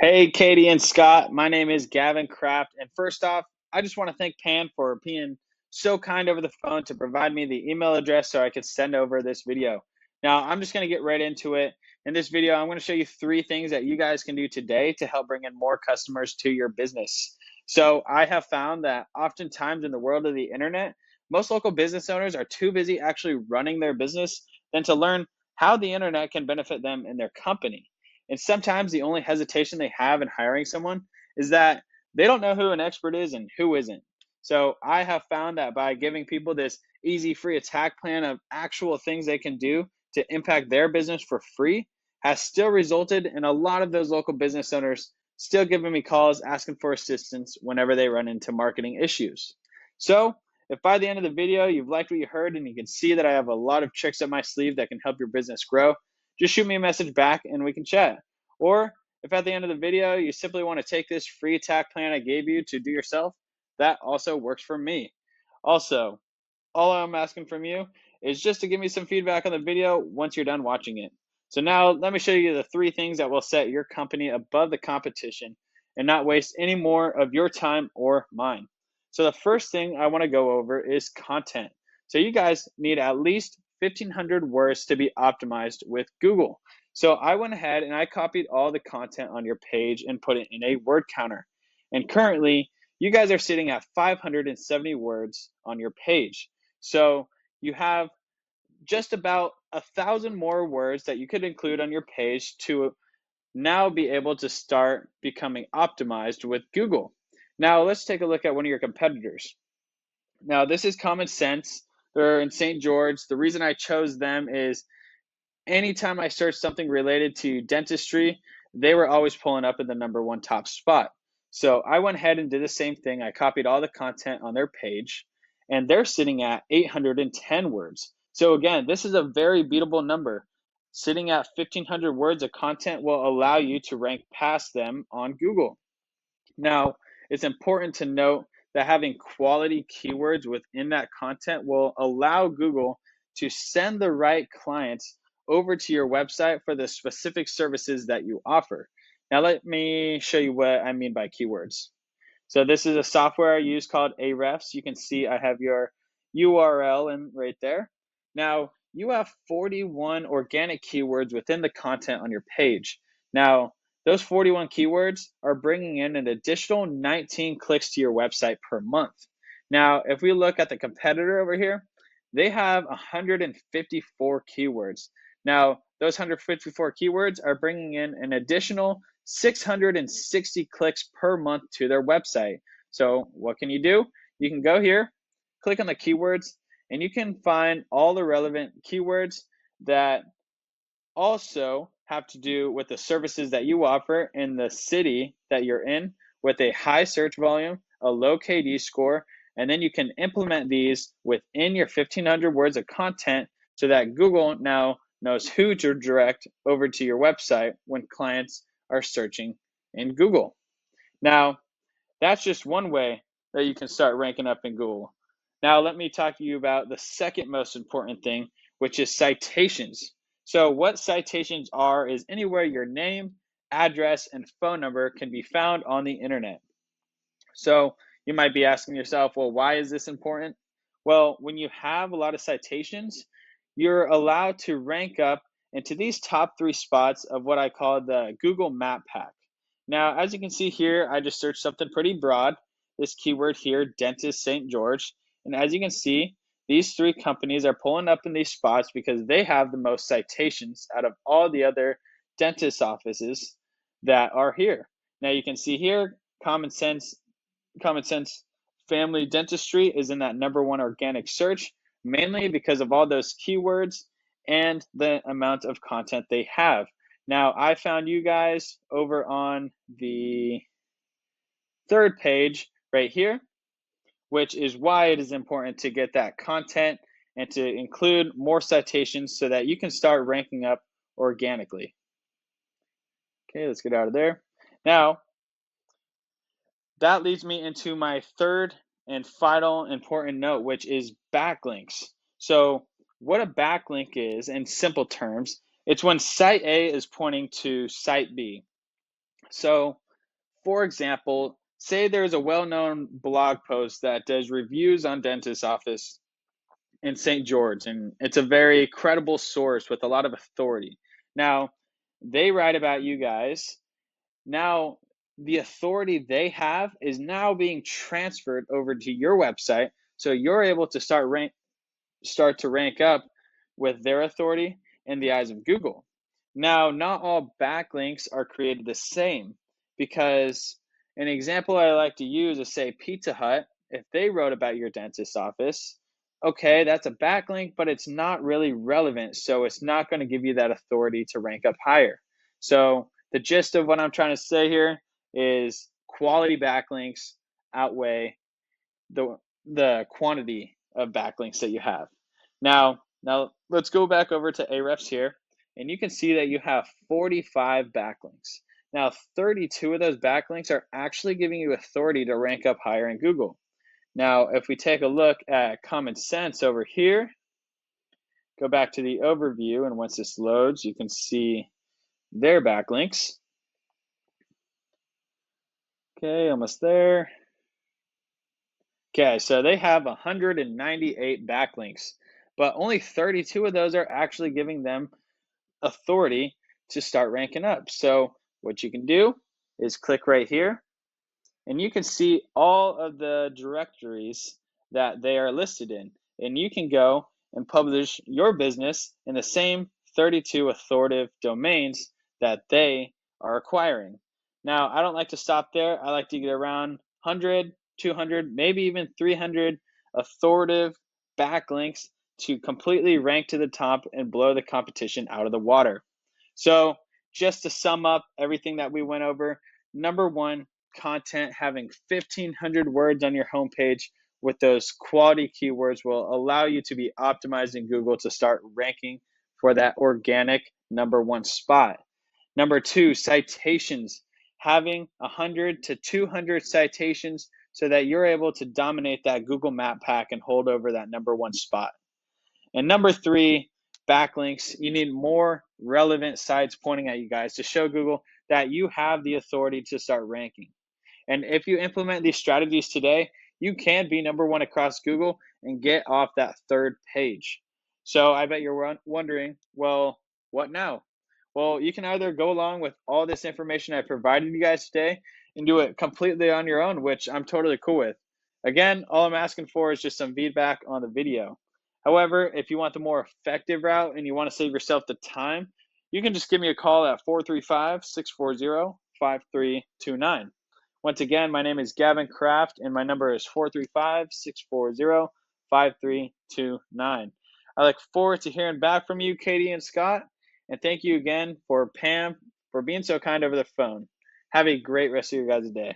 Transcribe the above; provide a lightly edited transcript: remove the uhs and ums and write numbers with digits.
Hey, Katie and Scott. My name is Gavin Kraft. And first off, I just want to thank Pam for being so kind over the phone to provide me the email address so I could send over this video. Now, I'm just going to get right into it. In this video, I'm going to show you 3 things that you guys can do today to help bring in more customers to your business. So, I have found that oftentimes in the world of the internet, most local business owners are too busy actually running their business than to learn how the internet can benefit them in their company. And sometimes the only hesitation they have in hiring someone is that they don't know who an expert is and who isn't. So I have found that by giving people this easy free attack plan of actual things they can do to impact their business for free has still resulted in a lot of those local business owners still giving me calls asking for assistance whenever they run into marketing issues. So if by the end of the video you've liked what you heard and you can see that I have a lot of tricks up my sleeve that can help your business grow, just shoot me a message back and we can chat. Or if at the end of the video you simply want to take this free attack plan I gave you to do yourself, that also works for me. Also, all I'm asking from you is just to give me some feedback on the video once you're done watching it. So now let me show you the 3 things that will set your company above the competition and not waste any more of your time or mine. So the first thing I want to go over is content. So you guys need at least 1,500 words to be optimized with Google. So I went ahead and I copied all the content on your page and put it in a word counter. And currently, you guys are sitting at 570 words on your page. So you have just about 1,000 more words that you could include on your page to now be able to start becoming optimized with Google. Now let's take a look at one of your competitors. Now this is Common Sense. They're in St. George. The reason I chose them is anytime I searched something related to dentistry, they were always pulling up in the #1 top spot. So I went ahead and did the same thing. I copied all the content on their page, and they're sitting at 810 words. So again, this is a very beatable number. Sitting at 1,500 words of content will allow you to rank past them on Google. Now, it's important to note that having quality keywords within that content will allow Google to send the right clients over to your website for the specific services that you offer. Now, let me show you what I mean by keywords. So this is a software I use called Ahrefs. You can see I have your URL in right there. Now, you have 41 organic keywords within the content on your page. Now, those 41 keywords are bringing in an additional 19 clicks to your website per month. Now, if we look at the competitor over here, they have 154 keywords. Now, those 154 keywords are bringing in an additional 660 clicks per month to their website. So what can you do? You can go here, click on the keywords, and you can find all the relevant keywords that also have to do with the services that you offer in the city that you're in with a high search volume, a low KD score, and then you can implement these within your 1,500 words of content so that Google now knows who to direct over to your website when clients are searching in Google. Now, that's just one way that you can start ranking up in Google. Now, let me talk to you about the second most important thing, which is citations. So, what citations are is anywhere your name, address, and phone number can be found on the internet. So, you might be asking yourself, well, why is this important? Well, when you have a lot of citations, you're allowed to rank up into these top 3 spots of what I call the Google Map Pack. Now, as you can see here, I just searched something pretty broad, this keyword here, Dentist St. George. And as you can see, these 3 companies are pulling up in these spots because they have the most citations out of all the other dentist offices that are here. Now you can see here, Common Sense Family Dentistry is in that #1 organic search, mainly because of all those keywords and the amount of content they have. Now, I found you guys over on the 3rd page right here, which is why it is important to get that content and to include more citations so that you can start ranking up organically. Okay, let's get out of there. Now, that leads me into my 3rd and final important note, which is backlinks. So what a backlink is, in simple terms, it's when site A is pointing to site B. So, for example, say there's a well-known blog post that does reviews on dentist office in St. George, and it's a very credible source with a lot of authority. Now, they write about you guys. Now, the authority they have is now being transferred over to your website, so you're able to start to rank up with their authority in the eyes of Google. Now, not all backlinks are created the same, because an example I like to use is, say, Pizza Hut. If they wrote about your dentist office, okay, that's a backlink, but it's not really relevant, so it's not going to give you that authority to rank up higher. So the gist of what I'm trying to say here is quality backlinks outweigh the quantity of backlinks that you have. Now let's go back over to Ahrefs here, and you can see that you have 45 backlinks. Now, 32 of those backlinks are actually giving you authority to rank up higher in Google. Now, if we take a look at Common Sense over here, go back to the overview, and once this loads, you can see their backlinks. Okay, almost there. Okay, so they have 198 backlinks, but only 32 of those are actually giving them authority to start ranking up. So what you can do is click right here, and you can see all of the directories that they are listed in. And you can go and publish your business in the same 32 authoritative domains that they are acquiring. Now, I don't like to stop there. I like to get around 100, 200, maybe even 300 authoritative backlinks to completely rank to the top and blow the competition out of the water. So just to sum up everything that we went over, number one, content having 1,500 words on your homepage with those quality keywords will allow you to be optimizing Google to start ranking for that organic number one spot. Number two, citations, having 100 to 200 citations so that you're able to dominate that Google Map pack and hold over that number one spot. And number three, backlinks. You need more relevant sites pointing at you guys to show Google that you have the authority to start ranking. And if you implement these strategies today, you can be number one across Google and get off that third page. So I bet you're wondering, well, what now? Well, you can either go along with all this information I provided you guys today and do it completely on your own, which I'm totally cool with. Again, all I'm asking for is just some feedback on the video. However, if you want the more effective route and you want to save yourself the time, you can just give me a call at 435-640-5329. Once again, my name is Gavin Kraft, and my number is 435-640-5329. I look forward to hearing back from you, Katie and Scott, and thank you again for Pam for being so kind over the phone. Have a great rest of your guys' day.